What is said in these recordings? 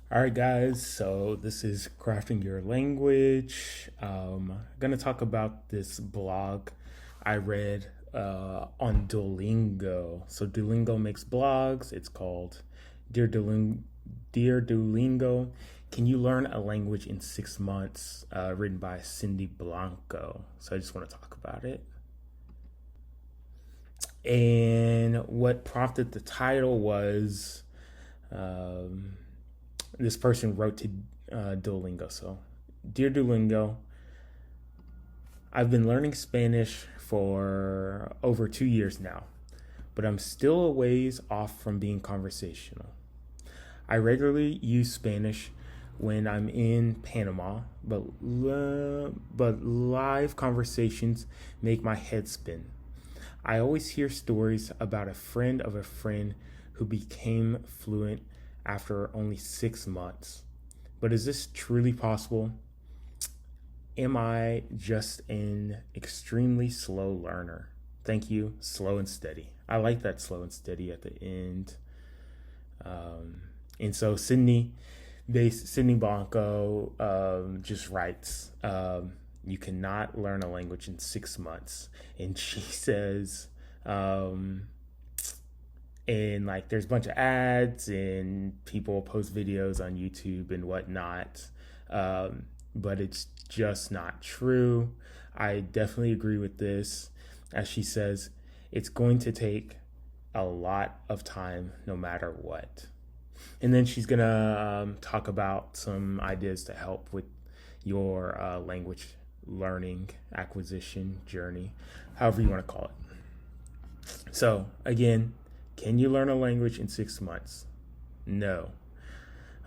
All right, guys. So this is crafting your language. I'm gonna talk about this blog I read on Duolingo. So Duolingo makes blogs. It's called Dear Duolingo. Can you learn a language in 6 months? Written by Cindy Blanco. So I just want to talk about it. And what prompted the title was um, this person wrote to Duolingo. So, dear Duolingo, I've been learning Spanish for over 2 years now, but I'm still a ways off from being conversational. I regularly use Spanish when I'm in Panama, but live conversations make my head spin. I always hear stories about a friend of a friend who became fluent after only 6 months. But is this truly possible? Am I just an extremely slow learner? Thank you, slow and steady. I like that slow and steady at the end. And so Cindy Blanco just writes, you cannot learn a language in 6 months. And she says, and like there's a bunch of ads and people post videos on YouTube and whatnot, but it's just not true. I definitely agree with this. As she says, it's going to take a lot of time no matter what. And then she's gonna talk about some ideas to help with your language learning acquisition journey, however you want to call it. So again, can you learn a language in 6 months? No.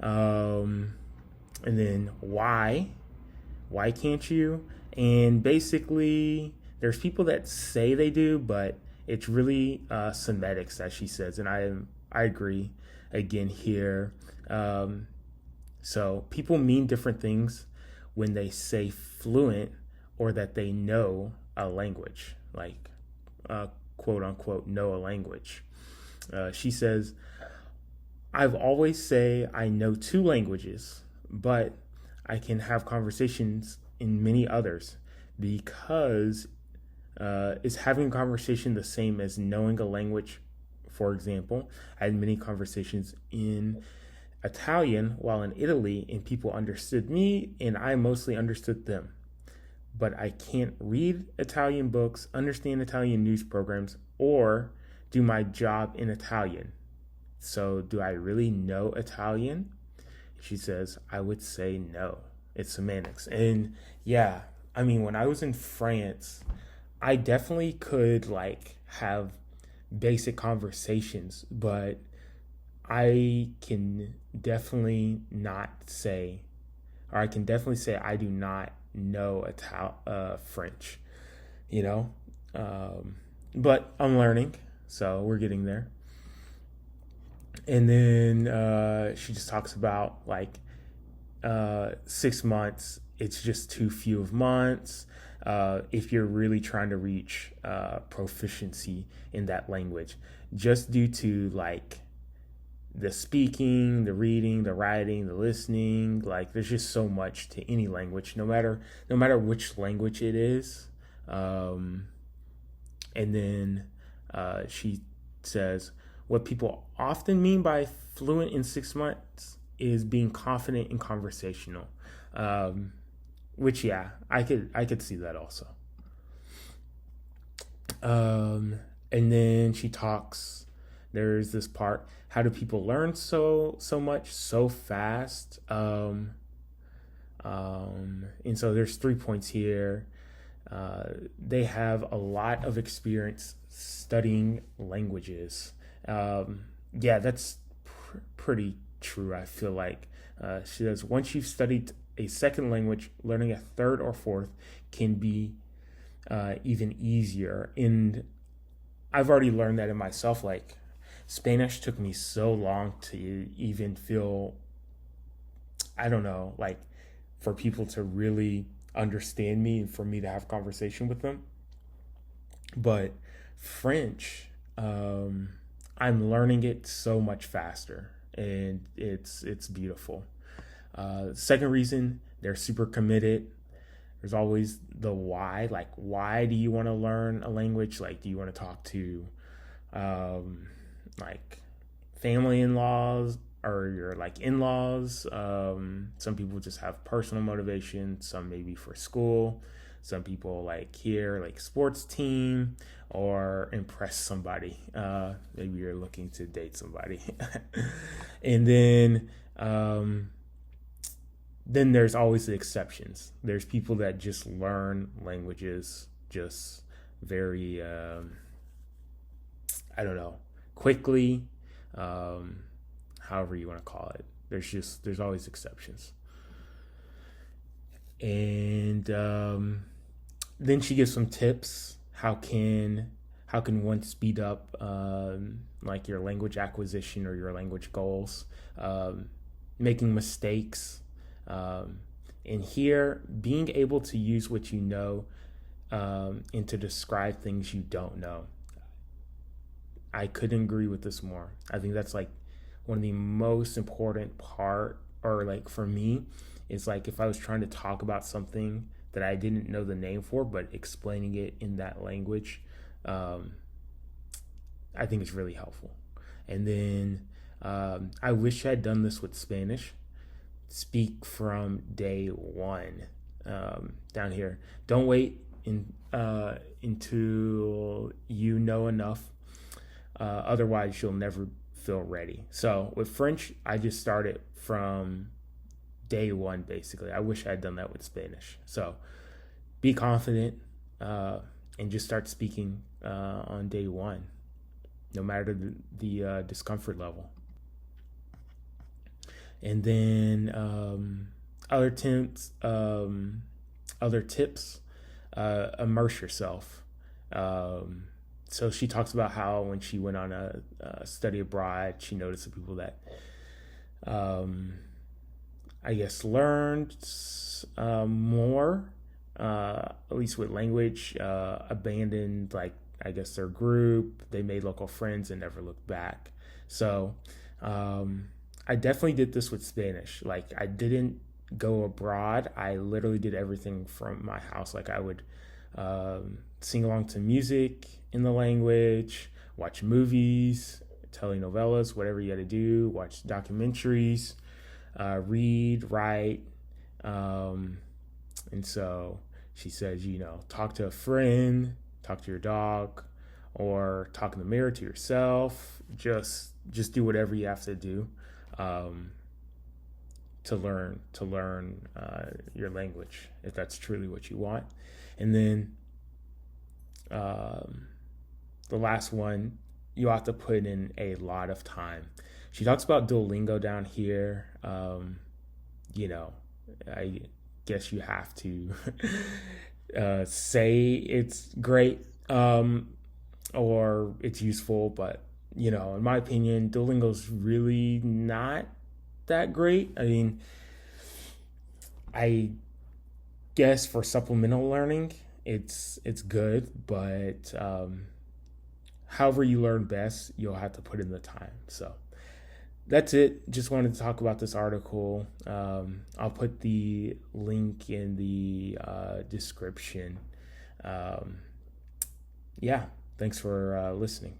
And then why? Why can't you? And basically, there's people that say they do, but it's really semantics, as she says, and I agree. Again, here, so people mean different things when they say fluent or that they know a language, like quote unquote know a language. She says, I've always say I know two languages, but I can have conversations in many others because is having a conversation the same as knowing a language? For example, I had many conversations in Italian while in Italy, and people understood me, and I mostly understood them. But I can't read Italian books, understand Italian news programs, or do my job in Italian. So, do I really know Italian? She says, I would say no. It's semantics. And yeah, I mean, when I was in France, I definitely could like have basic conversations, but I can definitely not say, or I can definitely say I do not know French, you know? But I'm learning, so we're getting there. And then she just talks about like 6 months, it's just too few of months if you're really trying to reach proficiency in that language, just due to like the speaking, the reading, the writing, the listening. Like there's just so much to any language, no matter which language it is. And then she says what people often mean by fluent in 6 months is being confident and conversational. Which yeah, I could see that also. And then she talks. There's this part. How do people learn so much so fast? And so there's 3 points here. They have a lot of experience studying languages. Yeah, that's pretty true. I feel like she says once you've studied a second language, learning a third or fourth can be even easier. And I've already learned that in myself. Like Spanish took me so long to even feel, I don't know, like for people to really understand me and for me to have conversation with them. But French, I'm learning it so much faster. and it's beautiful. Second reason, they're super committed. There's always the why. Like, why do you want to learn a language? Like, do you want to talk to like family in-laws or your like in-laws? Some people just have personal motivation. Some maybe for school. Some people like here, like sports team, or impress somebody. Maybe you're looking to date somebody. And then there's always the exceptions. There's people that just learn languages just very, I don't know, quickly, however you want to call it. There's always exceptions. And then she gives some tips. How can one speed up like your language acquisition or your language goals? Making mistakes. And here, being able to use what you know and to describe things you don't know. I couldn't agree with this more. I think that's like one of the most important part, or like for me, is like if I was trying to talk about something that I didn't know the name for, but explaining it in that language, I think it's really helpful. And then I wish I had done this with Spanish. Speak from day one. Down here, don't wait until you know enough. Otherwise, you'll never feel ready. So with French, I just started from day one, basically. I wish I had done that with Spanish. So be confident and just start speaking on day one, no matter the discomfort level. And then other tips, immerse yourself. So she talks about how when she went on a study abroad, she noticed the people that I guess learned more, at least with language, abandoned like I guess their group. They made local friends and never looked back. So I definitely did this with Spanish. Like I didn't go abroad. I literally did everything from my house. Like I would sing along to music in the language, watch movies, telenovelas, whatever you got to do, watch documentaries, read, write. And so she says, talk to a friend, talk to your dog, or talk in the mirror to yourself. Just do whatever you have to do to learn your language, if that's truly what you want. And then the last one, you have to put in a lot of time. She talks about Duolingo down here. I guess you have to say it's great or it's useful, but in my opinion, Duolingo's really not that great. I mean, I guess for supplemental learning, it's good, but however you learn best, you'll have to put in the time. So that's it. Just wanted to talk about this article. I'll put the link in the description. Thanks for listening.